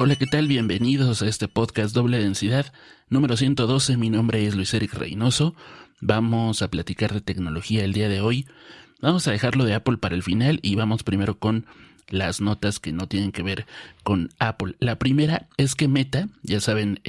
Hola, ¿qué tal? Bienvenidos a este podcast Doble Densidad número 112. Mi nombre es Luis Eric Reynoso. Vamos a platicar de tecnología el día de hoy. Vamos a dejarlo de Apple para el final y vamos primero con las notas que no tienen que ver con Apple. La primera es que Meta, ya saben,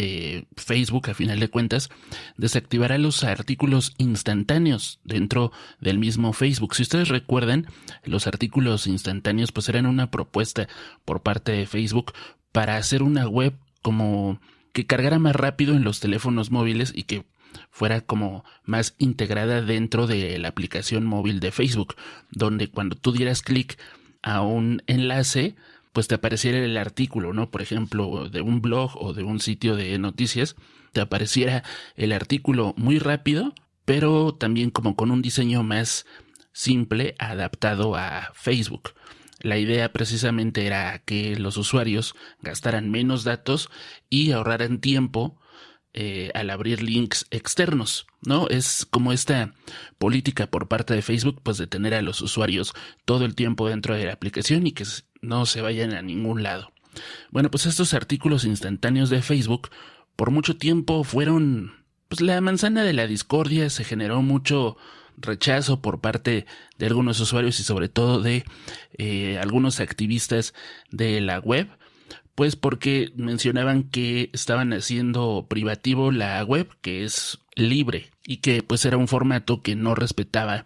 Facebook a final de cuentas, desactivará los artículos instantáneos dentro del mismo Facebook. Si ustedes recuerdan, los artículos instantáneos pues eran una propuesta por parte de Facebook para hacer una web como que cargara más rápido en los teléfonos móviles y que fuera como más integrada dentro de la aplicación móvil de Facebook, donde cuando tú dieras clic a un enlace, pues te apareciera el artículo, ¿no? Por ejemplo, de un blog o de un sitio de noticias, te apareciera el artículo muy rápido, pero también como con un diseño más simple adaptado a Facebook. La idea precisamente era que los usuarios gastaran menos datos y ahorraran tiempo al abrir links externos, ¿no? Es como esta política por parte de Facebook, pues de tener a los usuarios todo el tiempo dentro de la aplicación y que no se vayan a ningún lado. Bueno, pues estos artículos instantáneos de Facebook por mucho tiempo fueron pues la manzana de la discordia. Se generó mucho rechazo por parte de algunos usuarios y sobre todo de algunos activistas de la web, pues porque mencionaban que estaban haciendo privativo la web, que es libre, y que pues era un formato que no respetaba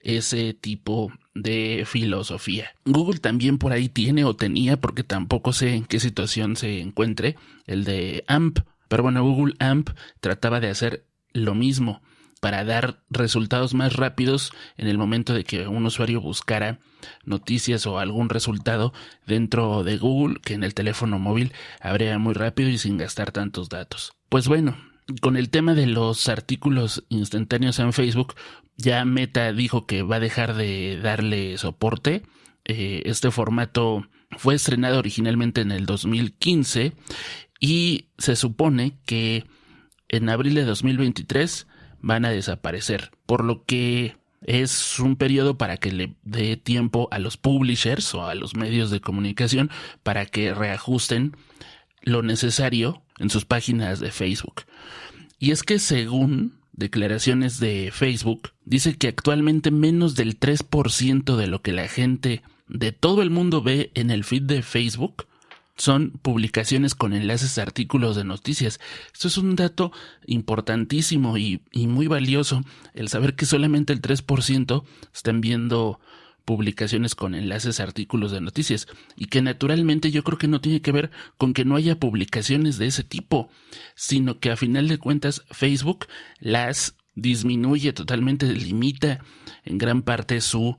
ese tipo de filosofía. Google también por ahí tiene o tenía, porque tampoco sé en qué situación se encuentre, el de AMP. Pero bueno, Google AMP trataba de hacer lo mismo para dar resultados más rápidos en el momento de que un usuario buscara noticias o algún resultado dentro de Google, que en el teléfono móvil habría muy rápido y sin gastar tantos datos. Pues bueno, con el tema de los artículos instantáneos en Facebook, ya Meta dijo que va a dejar de darle soporte. Este formato fue estrenado originalmente en el 2015 y se supone que en abril de 2023 van a desaparecer, por lo que es un periodo para que le dé tiempo a los publishers o a los medios de comunicación para que reajusten lo necesario en sus páginas de Facebook. Y es que según declaraciones de Facebook, dice que actualmente menos del 3% de lo que la gente de todo el mundo ve en el feed de Facebook son publicaciones con enlaces a artículos de noticias. Esto es un dato importantísimo y muy valioso, el saber que solamente el 3% están viendo publicaciones con enlaces a artículos de noticias, y que naturalmente yo creo que no tiene que ver con que no haya publicaciones de ese tipo, sino que a final de cuentas Facebook las disminuye totalmente, limita en gran parte su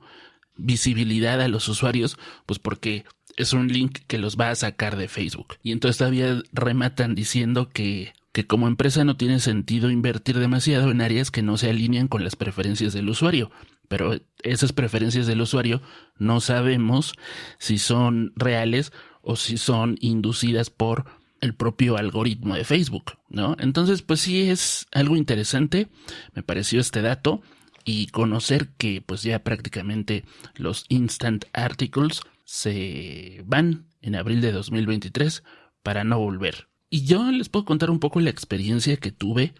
visibilidad a los usuarios, pues porque es un link que los va a sacar de Facebook. Y entonces todavía rematan diciendo que como empresa no tiene sentido invertir demasiado en áreas que no se alinean con las preferencias del usuario. Pero esas preferencias del usuario no sabemos si son reales o si son inducidas por el propio algoritmo de Facebook, ¿no? Entonces, pues sí es algo interesante, me pareció este dato, y conocer que pues ya prácticamente los instant articles se van en abril de 2023 para no volver. Y yo les puedo contar un poco la experiencia que tuve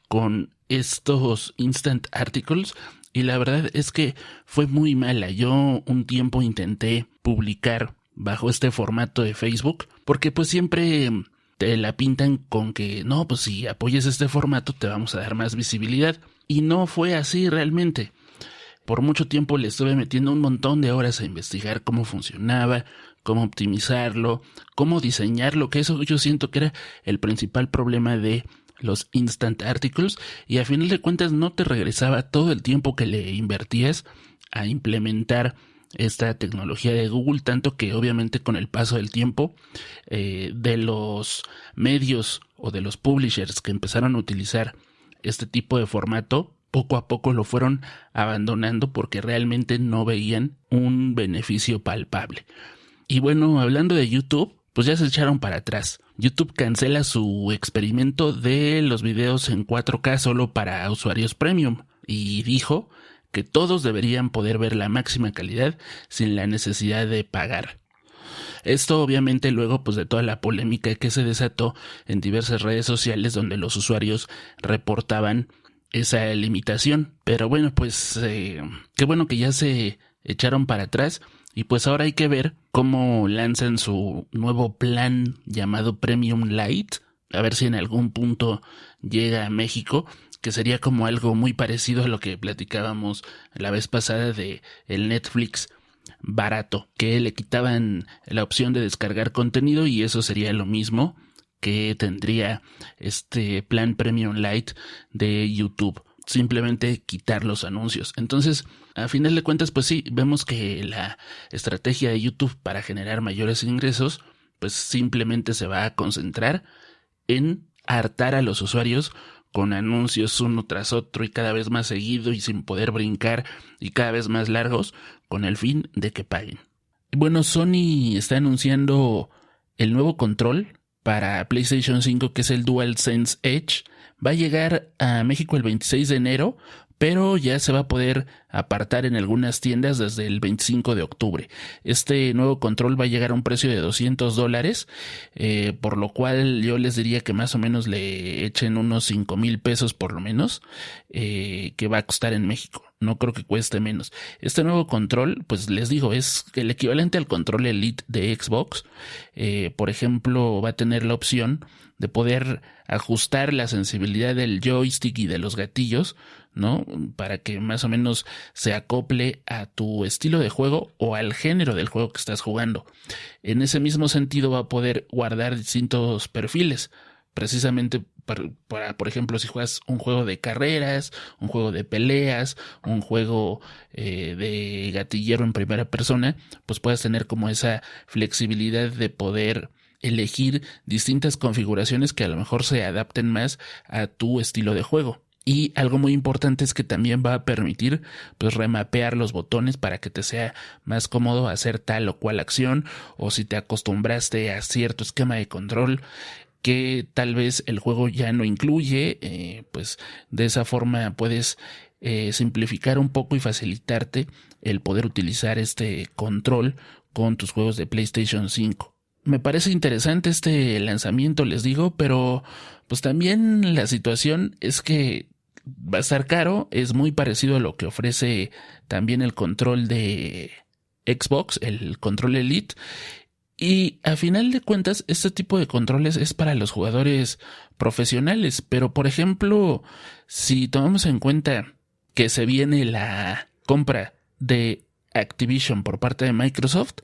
con estos instant articles, y la verdad es que fue muy mala. Yo un tiempo intenté publicar bajo este formato de Facebook, porque pues siempre te la pintan con que no, pues si apoyas este formato te vamos a dar más visibilidad, y no fue así realmente. Por mucho tiempo le estuve metiendo un montón de horas a investigar cómo funcionaba, cómo optimizarlo, cómo diseñarlo, que eso yo siento que era el principal problema de los instant articles, y a final de cuentas no te regresaba todo el tiempo que le invertías a implementar esta tecnología de Google, tanto que obviamente con el paso del tiempo de los medios o de los publishers que empezaron a utilizar este tipo de formato, poco a poco lo fueron abandonando porque realmente no veían un beneficio palpable. Y bueno, hablando de YouTube, pues ya se echaron para atrás. YouTube cancela su experimento de los videos en 4K solo para usuarios premium y dijo que todos deberían poder ver la máxima calidad sin la necesidad de pagar. Esto obviamente luego pues de toda la polémica que se desató en diversas redes sociales donde los usuarios reportaban esa limitación. Pero bueno, pues qué bueno que ya se echaron para atrás y pues ahora hay que ver cómo lanzan su nuevo plan llamado Premium Lite, a ver si en algún punto llega a México, que sería como algo muy parecido a lo que platicábamos la vez pasada de el Netflix barato, que le quitaban la opción de descargar contenido y eso sería lo mismo que tendría este plan Premium Lite de YouTube, simplemente quitar los anuncios. Entonces, a final de cuentas, pues sí, vemos que la estrategia de YouTube para generar mayores ingresos, pues simplemente se va a concentrar en hartar a los usuarios con anuncios uno tras otro y cada vez más seguido y sin poder brincar y cada vez más largos con el fin de que paguen. Bueno, Sony está anunciando el nuevo control para PlayStation 5 que es el DualSense Edge. Va a llegar a México el 26 de enero, pero ya se va a poder apartar en algunas tiendas desde el 25 de octubre. Este nuevo control va a llegar a un precio de $200, por lo cual yo les diría que más o menos le echen unos 5,000 pesos por lo menos, que va a costar en México. No creo que cueste menos. Este nuevo control, pues les digo, es el equivalente al control Elite de Xbox. Por ejemplo, va a tener la opción de poder ajustar la sensibilidad del joystick y de los gatillos, ¿no? Para que más o menos se acople a tu estilo de juego o al género del juego que estás jugando. En ese mismo sentido va a poder guardar distintos perfiles, precisamente para, por ejemplo, si juegas un juego de carreras, un juego de peleas, un juego de gatillero en primera persona, pues puedes tener como esa flexibilidad de poder elegir distintas configuraciones que a lo mejor se adapten más a tu estilo de juego. Y algo muy importante es que también va a permitir pues remapear los botones para que te sea más cómodo hacer tal o cual acción, o si te acostumbraste a cierto esquema de control que tal vez el juego ya no incluye, pues de esa forma puedes simplificar un poco y facilitarte el poder utilizar este control con tus juegos de PlayStation 5. Me parece interesante este lanzamiento, les digo, pero pues también la situación es que va a estar caro, es muy parecido a lo que ofrece también el control de Xbox, el control Elite, y a final de cuentas este tipo de controles es para los jugadores profesionales, pero por ejemplo, si tomamos en cuenta que se viene la compra de Activision por parte de Microsoft,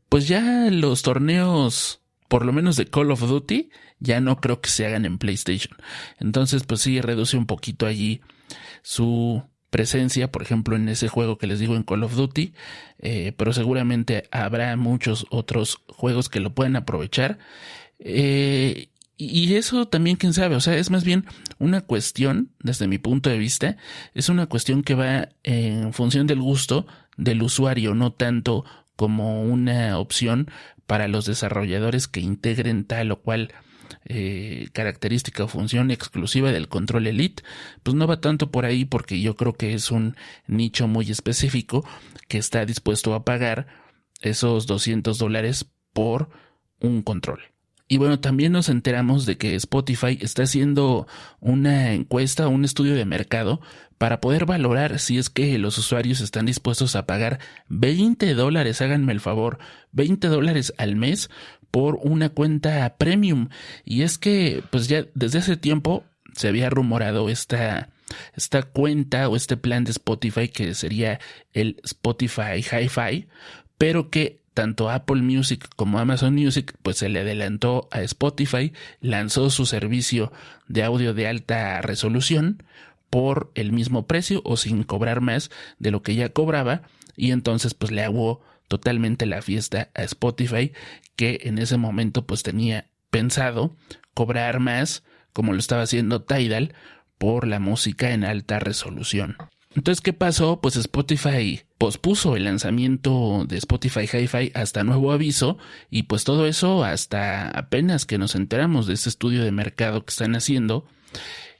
pues ya los torneos, por lo menos de Call of Duty, ya no creo que se hagan en PlayStation. Entonces, pues sí, reduce un poquito allí su presencia, por ejemplo, en ese juego que les digo en Call of Duty, pero seguramente habrá muchos otros juegos que lo pueden aprovechar. Y eso también, quién sabe, o sea, es más bien una cuestión, desde mi punto de vista, es una cuestión que va en función del gusto del usuario, no tanto como una opción para los desarrolladores que integren tal o cual característica o función exclusiva del control Elite. Pues no va tanto por ahí, porque yo creo que es un nicho muy específico que está dispuesto a pagar esos $200 por un control. Y bueno, también nos enteramos de que Spotify está haciendo una encuesta, un estudio de mercado para poder valorar si es que los usuarios están dispuestos a pagar $20, háganme el favor, $20 al mes por una cuenta premium. Y es que pues ya desde hace tiempo se había rumorado esta cuenta o este plan de Spotify que sería el Spotify Hi-Fi, pero que tanto Apple Music como Amazon Music pues se le adelantó a Spotify, lanzó su servicio de audio de alta resolución por el mismo precio o sin cobrar más de lo que ya cobraba, y entonces pues le hago totalmente la fiesta a Spotify, que en ese momento pues tenía pensado cobrar más, como lo estaba haciendo Tidal, por la música en alta resolución. Entonces, ¿qué pasó? Pues Spotify pospuso el lanzamiento de Spotify Hi-Fi hasta nuevo aviso, y pues todo eso hasta apenas que nos enteramos de este estudio de mercado que están haciendo,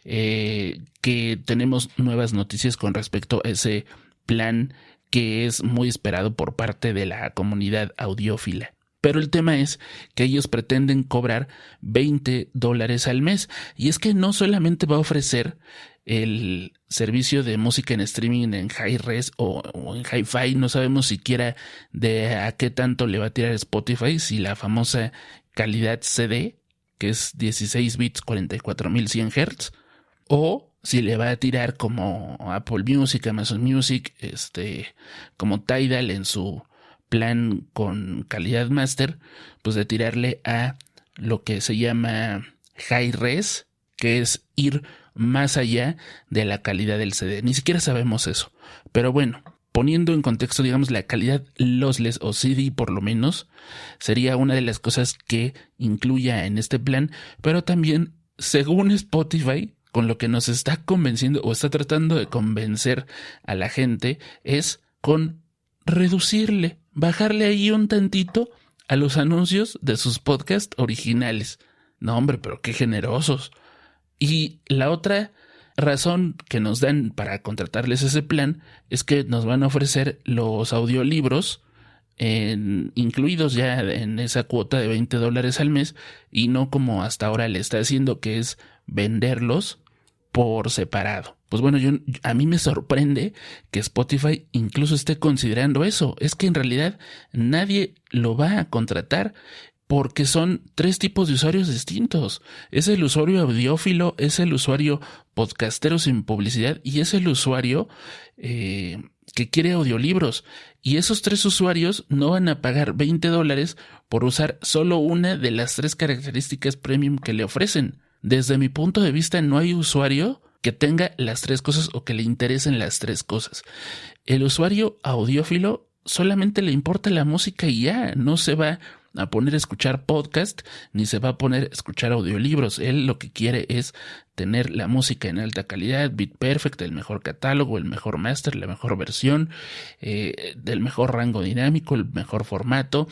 que tenemos nuevas noticias con respecto a ese plan que es muy esperado por parte de la comunidad audiófila. Pero el tema es que ellos pretenden cobrar $20 al mes. Y es que no solamente va a ofrecer el servicio de música en streaming en high res o en hi-fi, no sabemos siquiera de a qué tanto le va a tirar Spotify, si la famosa calidad CD, que es 16 bits 44.100 Hz, o si le va a tirar como Apple Music, Amazon Music, como Tidal en su plan con calidad master, pues de tirarle a lo que se llama high res, que es ir más allá de la calidad del CD. Ni siquiera sabemos eso. Pero bueno, poniendo en contexto, digamos, la calidad lossless o CD por lo menos, sería una de las cosas que incluya en este plan. Pero también, según Spotify, con lo que nos está convenciendo o está tratando de convencer a la gente, es con reducirle, bajarle ahí un tantito a los anuncios de sus podcasts originales. No, hombre, pero qué generosos. Y la otra razón que nos dan para contratarles ese plan es que nos van a ofrecer los audiolibros incluidos ya en esa cuota de $20 al mes, y no como hasta ahora le está haciendo, que es venderlos por separado. Pues bueno, a mí me sorprende que Spotify incluso esté considerando eso. Es que en realidad nadie lo va a contratar, porque son tres tipos de usuarios distintos. Es el usuario audiófilo, es el usuario podcastero sin publicidad y es el usuario que quiere audiolibros. Y esos tres usuarios no van a pagar $20 por usar solo una de las tres características premium que le ofrecen. Desde mi punto de vista, no hay usuario que tenga las tres cosas o que le interesen las tres cosas. El usuario audiófilo solamente le importa la música y ya, no se va a poner a escuchar podcast ni se va a poner a escuchar audiolibros. Él lo que quiere es tener la música en alta calidad, Beat Perfect, el mejor catálogo, el mejor master, la mejor versión, del mejor rango dinámico, el mejor formato.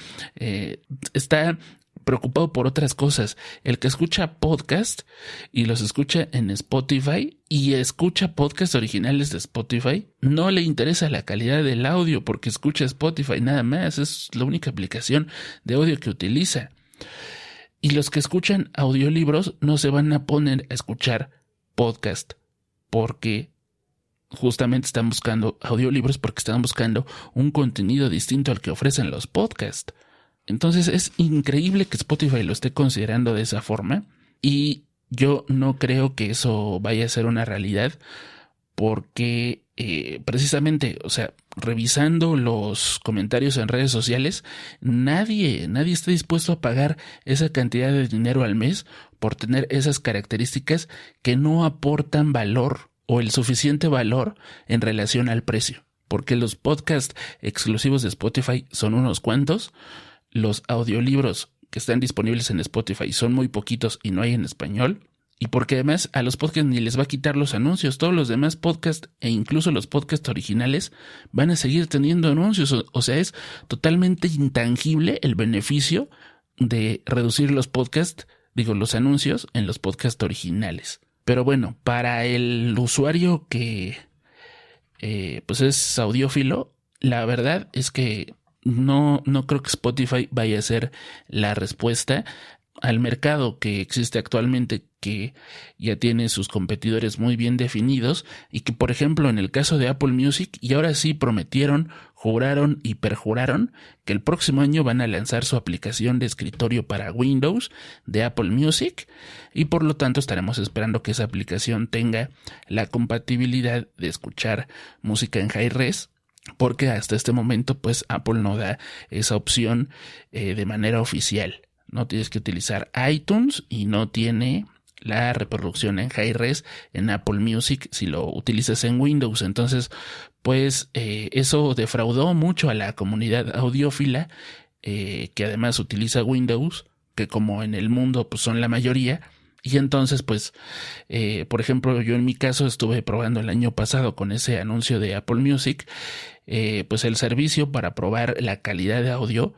Está preocupado por otras cosas. El que escucha podcast y los escucha en Spotify y escucha podcasts originales de Spotify, no le interesa la calidad del audio porque escucha Spotify nada más. Es la única aplicación de audio que utiliza. Y los que escuchan audiolibros no se van a poner a escuchar podcast porque justamente están buscando audiolibros, porque están buscando un contenido distinto al que ofrecen los podcasts. Entonces es increíble que Spotify lo esté considerando de esa forma, y yo no creo que eso vaya a ser una realidad, porque precisamente, o sea, revisando los comentarios en redes sociales, nadie está dispuesto a pagar esa cantidad de dinero al mes por tener esas características que no aportan valor o el suficiente valor en relación al precio, porque los podcasts exclusivos de Spotify son unos cuantos. Los audiolibros que están disponibles en Spotify son muy poquitos y no hay en español. Y porque además a los podcasts ni les va a quitar los anuncios. Todos los demás podcasts e incluso los podcasts originales van a seguir teniendo anuncios. O sea, es totalmente intangible el beneficio de reducir los los anuncios en los podcasts originales. Pero bueno, para el usuario que pues es audiófilo, la verdad es que no creo que Spotify vaya a ser la respuesta al mercado que existe actualmente, que ya tiene sus competidores muy bien definidos, y que, por ejemplo, en el caso de Apple Music, y ahora sí prometieron, juraron y perjuraron que el próximo año van a lanzar su aplicación de escritorio para Windows de Apple Music, y por lo tanto estaremos esperando que esa aplicación tenga la compatibilidad de escuchar música en high res, porque hasta este momento pues Apple no da esa opción de manera oficial. No tienes que utilizar iTunes y no tiene la reproducción en high res en Apple Music si lo utilizas en Windows. Entonces pues eso defraudó mucho a la comunidad audiófila, que además utiliza Windows, que como en el mundo pues son la mayoría. Y entonces, pues, por ejemplo, yo en mi caso estuve probando el año pasado con ese anuncio de Apple Music, pues el servicio para probar la calidad de audio.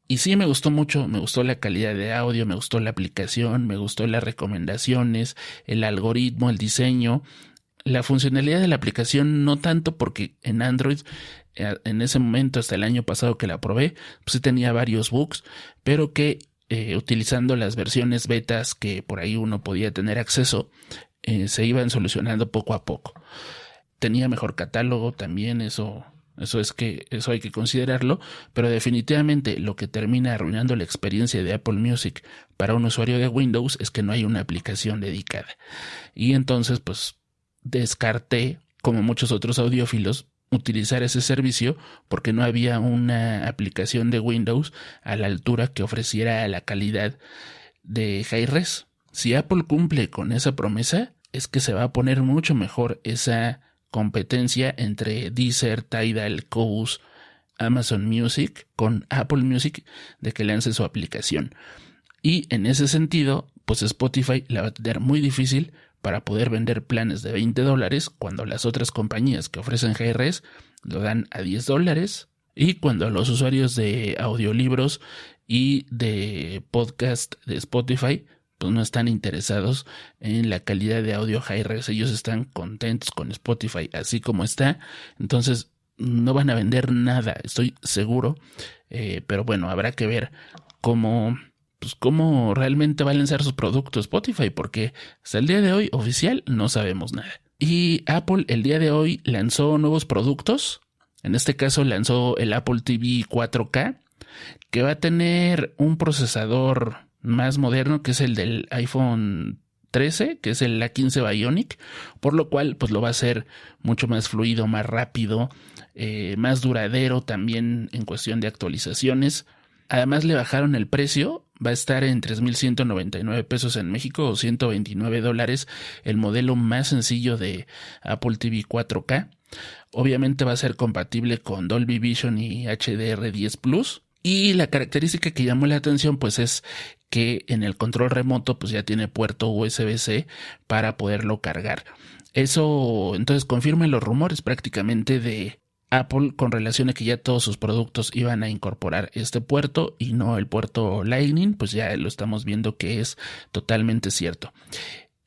Y sí, me gustó mucho, me gustó la calidad de audio, me gustó la aplicación, me gustó las recomendaciones, el algoritmo, el diseño. La funcionalidad de la aplicación no tanto, porque en Android en ese momento, hasta el año pasado que la probé, pues sí tenía varios bugs, pero que utilizando las versiones betas que por ahí uno podía tener acceso, se iban solucionando poco a poco. Tenía mejor catálogo también, eso hay que considerarlo, pero definitivamente lo que termina arruinando la experiencia de Apple Music para un usuario de Windows es que no hay una aplicación dedicada. Y entonces pues descarté, como muchos otros audiófilos, utilizar ese servicio porque no había una aplicación de Windows a la altura que ofreciera la calidad de Hi-Res. Si Apple cumple con esa promesa, es que se va a poner mucho mejor esa competencia entre Deezer, Tidal, Kous, Amazon Music con Apple Music de que lance su aplicación. Y en ese sentido, pues Spotify la va a tener muy difícil para poder vender planes de $20 cuando las otras compañías que ofrecen Hi-Res lo dan a $10 y cuando los usuarios de audiolibros y de podcast de Spotify pues no están interesados en la calidad de audio Hi-Res. Ellos están contentos con Spotify así como está, entonces no van a vender nada, estoy seguro, pero bueno, habrá que ver cómo realmente va a lanzar sus productos Spotify, porque hasta el día de hoy oficial no sabemos nada. Y Apple el día de hoy lanzó nuevos productos. En este caso lanzó el Apple TV 4K, que va a tener un procesador más moderno, que es el del iPhone 13, que es el A15 Bionic, por lo cual pues lo va a hacer mucho más fluido, más rápido, más duradero también en cuestión de actualizaciones. Además le bajaron el precio, va a estar en $3,199 en México o $129 el modelo más sencillo de Apple TV 4K. Obviamente va a ser compatible con Dolby Vision y HDR10 Plus. Y la característica que llamó la atención pues es que en el control remoto pues ya tiene puerto USB-C para poderlo cargar. Eso entonces confirma los rumores prácticamente de Apple con relación a que ya todos sus productos iban a incorporar este puerto y no el puerto Lightning, pues ya lo estamos viendo que es totalmente cierto.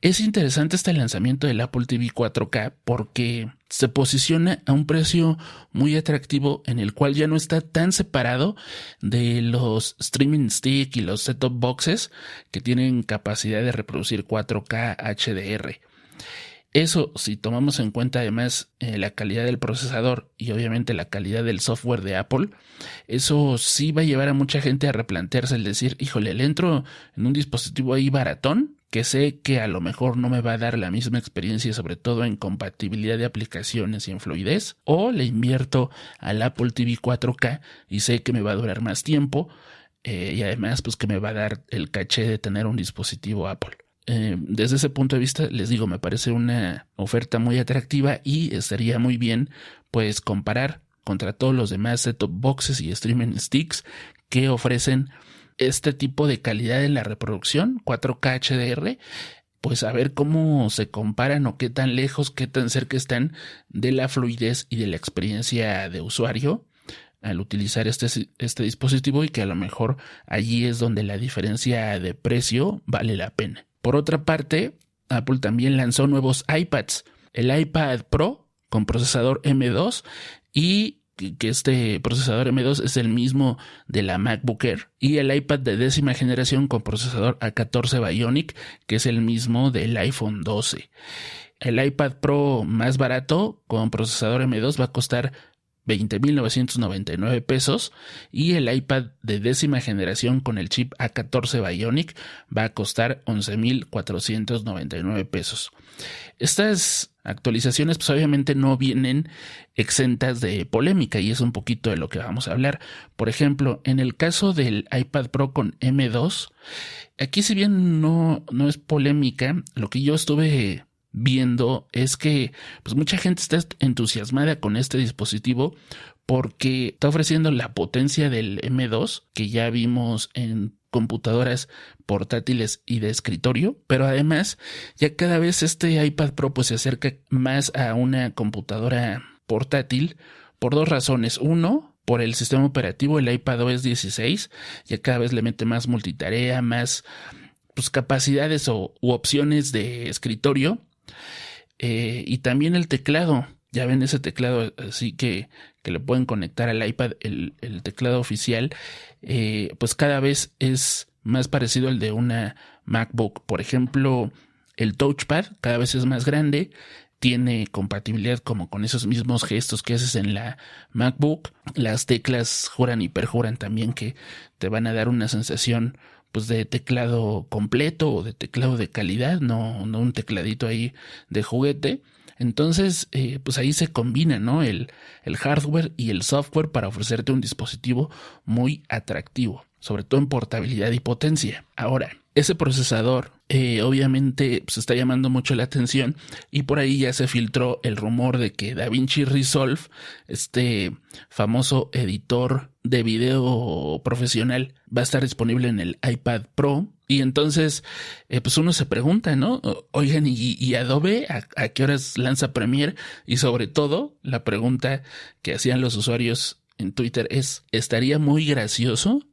Es interesante este lanzamiento del Apple TV 4K porque se posiciona a un precio muy atractivo en el cual ya no está tan separado de los streaming stick y los set-top boxes que tienen capacidad de reproducir 4K HDR. Eso, si tomamos en cuenta además la calidad del procesador y obviamente la calidad del software de Apple, eso sí va a llevar a mucha gente a replantearse el decir, híjole, le entro en un dispositivo ahí baratón, que sé que a lo mejor no me va a dar la misma experiencia, sobre todo en compatibilidad de aplicaciones y en fluidez, o le invierto al Apple TV 4K y sé que me va a durar más tiempo y además pues que me va a dar el caché de tener un dispositivo Apple. Desde ese punto de vista, les digo, me parece una oferta muy atractiva y estaría muy bien pues comparar contra todos los demás set-top boxes y streaming sticks que ofrecen este tipo de calidad en la reproducción 4K HDR, pues a ver cómo se comparan o qué tan lejos, qué tan cerca están de la fluidez y de la experiencia de usuario al utilizar este dispositivo y que a lo mejor allí es donde la diferencia de precio vale la pena. Por otra parte, Apple también lanzó nuevos iPads, el iPad Pro con procesador M2 y que este procesador M2 es el mismo de la MacBook Air y el iPad de 10ª generación con procesador A14 Bionic que es el mismo del iPhone 12. El iPad Pro más barato con procesador M2 va a costar $20,999 y el iPad de 10ª generación con el chip A14 Bionic va a costar $11,499. Estas actualizaciones pues obviamente no vienen exentas de polémica y es un poquito de lo que vamos a hablar. Por ejemplo, en el caso del iPad Pro con M2, aquí si bien no es polémica, lo que yo estuve viendo es que pues mucha gente está entusiasmada con este dispositivo porque está ofreciendo la potencia del M2 que ya vimos en computadoras portátiles y de escritorio, pero además ya cada vez este iPad Pro pues se acerca más a una computadora portátil por dos razones. Uno, por el sistema operativo, el iPadOS 16 ya cada vez le mete más multitarea, más pues capacidades u opciones de escritorio. Y también el teclado, ya ven ese teclado así que que le pueden conectar al iPad el teclado oficial, pues cada vez es más parecido al de una MacBook. Por ejemplo, el touchpad cada vez es más grande, tiene compatibilidad como con esos mismos gestos que haces en la MacBook. Las teclas juran y perjuran también que te van a dar una sensación pues de teclado completo o de teclado de calidad, no un tecladito ahí de juguete. Entonces, pues ahí se combina, ¿no? El hardware y el software para ofrecerte un dispositivo muy atractivo, sobre todo en portabilidad y potencia. Ahora, ese procesador obviamente pues está llamando mucho la atención y por ahí ya se filtró el rumor de que DaVinci Resolve, este famoso editor de video profesional, va a estar disponible en el iPad Pro. Y entonces, pues uno se pregunta, ¿no? Oigan, ¿y Adobe a qué horas lanza Premiere? Y sobre todo, la pregunta que hacían los usuarios en Twitter es, ¿estaría muy gracioso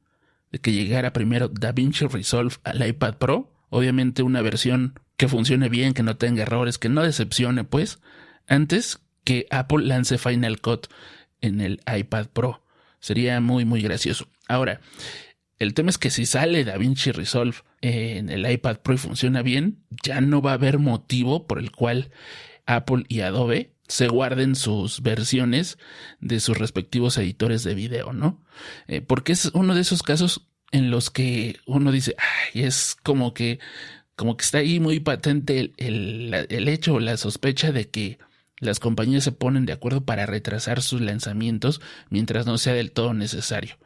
de que llegara primero DaVinci Resolve al iPad Pro? Obviamente una versión que funcione bien, que no tenga errores, que no decepcione, pues, antes que Apple lance Final Cut en el iPad Pro. Sería muy, muy gracioso. Ahora, el tema es que si sale DaVinci Resolve en el iPad Pro y funciona bien, ya no va a haber motivo por el cual Apple y Adobe se guarden sus versiones de sus respectivos editores de video, ¿no? Porque es uno de esos casos en los que uno dice, ay, es como que está ahí muy patente el hecho o la sospecha de que las compañías se ponen de acuerdo para retrasar sus lanzamientos mientras no sea del todo necesario.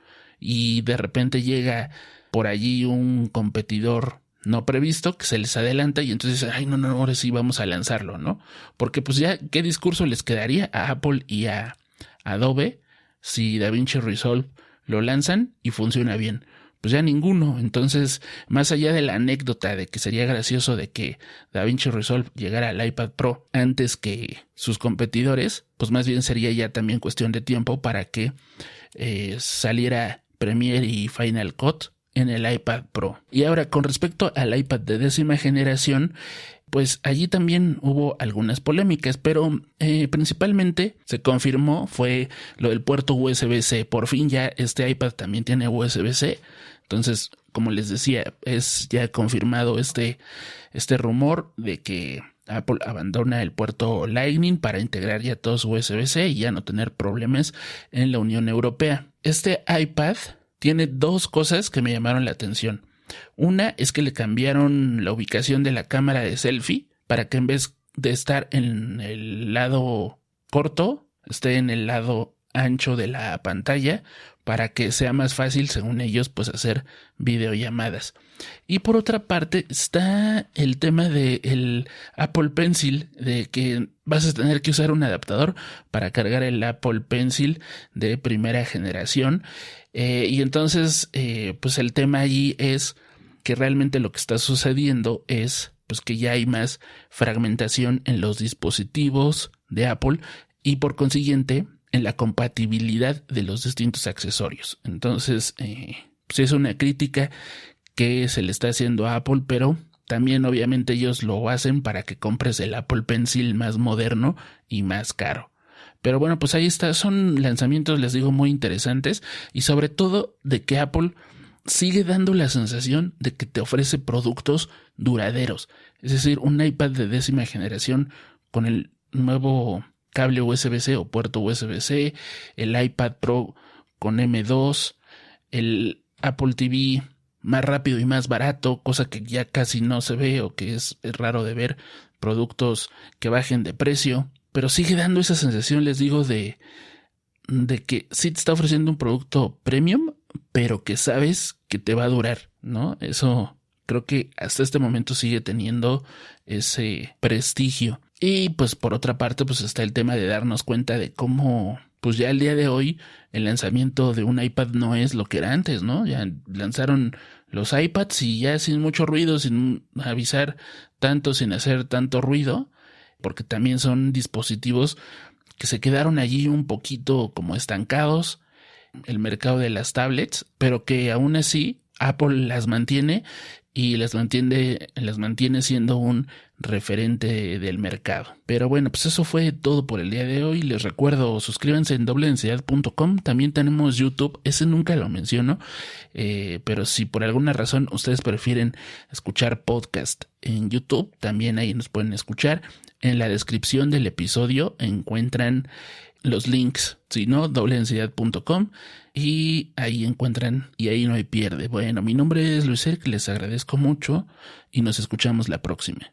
Y de repente llega por allí un competidor no previsto que se les adelanta y entonces ay no, ahora sí vamos a lanzarlo, ¿no? Porque pues ya, ¿qué discurso les quedaría a Apple y a Adobe si DaVinci Resolve lo lanzan y funciona bien? Pues ya ninguno. Entonces, más allá de la anécdota de que sería gracioso de que DaVinci Resolve llegara al iPad Pro antes que sus competidores, pues más bien sería ya también cuestión de tiempo para que saliera Premiere y Final Cut en el iPad Pro. Y ahora, con respecto al iPad de 10ª generación, pues allí también hubo algunas polémicas, pero principalmente se confirmó fue lo del puerto USB-C. Por fin ya este iPad también tiene USB-C. Entonces, como les decía, es ya confirmado este rumor de que Apple abandona el puerto Lightning para integrar ya todos USB-C y ya no tener problemas en la Unión Europea. Este iPad tiene dos cosas que me llamaron la atención. Una es que le cambiaron la ubicación de la cámara de selfie para que en vez de estar en el lado corto, esté en el lado ancho de la pantalla para que sea más fácil, según ellos, pues hacer videollamadas. Y por otra parte está el tema del Apple Pencil, de que vas a tener que usar un adaptador para cargar el Apple Pencil de primera generación. Y entonces, pues el tema allí es que realmente lo que está sucediendo es pues que ya hay más fragmentación en los dispositivos de Apple y por consiguiente en la compatibilidad de los distintos accesorios. Entonces, pues es una crítica que se le está haciendo a Apple, pero también obviamente ellos lo hacen para que compres el Apple Pencil más moderno y más caro. Pero bueno, pues ahí está, son lanzamientos, les digo, muy interesantes y sobre todo de que Apple sigue dando la sensación de que te ofrece productos duraderos. Es decir, un iPad de 10ª generación con el nuevo cable USB-C o puerto USB-C, el iPad Pro con M2, el Apple TV más rápido y más barato, cosa que ya casi no se ve o que es raro de ver, productos que bajen de precio, pero sigue dando esa sensación, les digo, de que sí te está ofreciendo un producto premium, pero que sabes que te va a durar, ¿no? Eso creo que hasta este momento sigue teniendo ese prestigio. Y pues por otra parte pues está el tema de darnos cuenta de cómo pues ya el día de hoy el lanzamiento de un iPad no es lo que era antes, ¿no? Ya lanzaron los iPads y ya sin mucho ruido, sin avisar tanto, sin hacer tanto ruido, porque también son dispositivos que se quedaron allí un poquito como estancados, el mercado de las tablets, pero que aún así Apple las mantiene y las mantiene siendo un referente del mercado. Pero bueno, pues eso fue todo por el día de hoy. Les recuerdo, suscríbanse en dobledensidad.com. También tenemos YouTube, ese nunca lo menciono, pero si por alguna razón ustedes prefieren escuchar podcast en YouTube, también ahí nos pueden escuchar. En la descripción del episodio encuentran los links, si no, dobledensidad.com, y ahí encuentran, y ahí no hay pierde. Bueno, mi nombre es Luis Eric, les agradezco mucho y nos escuchamos la próxima.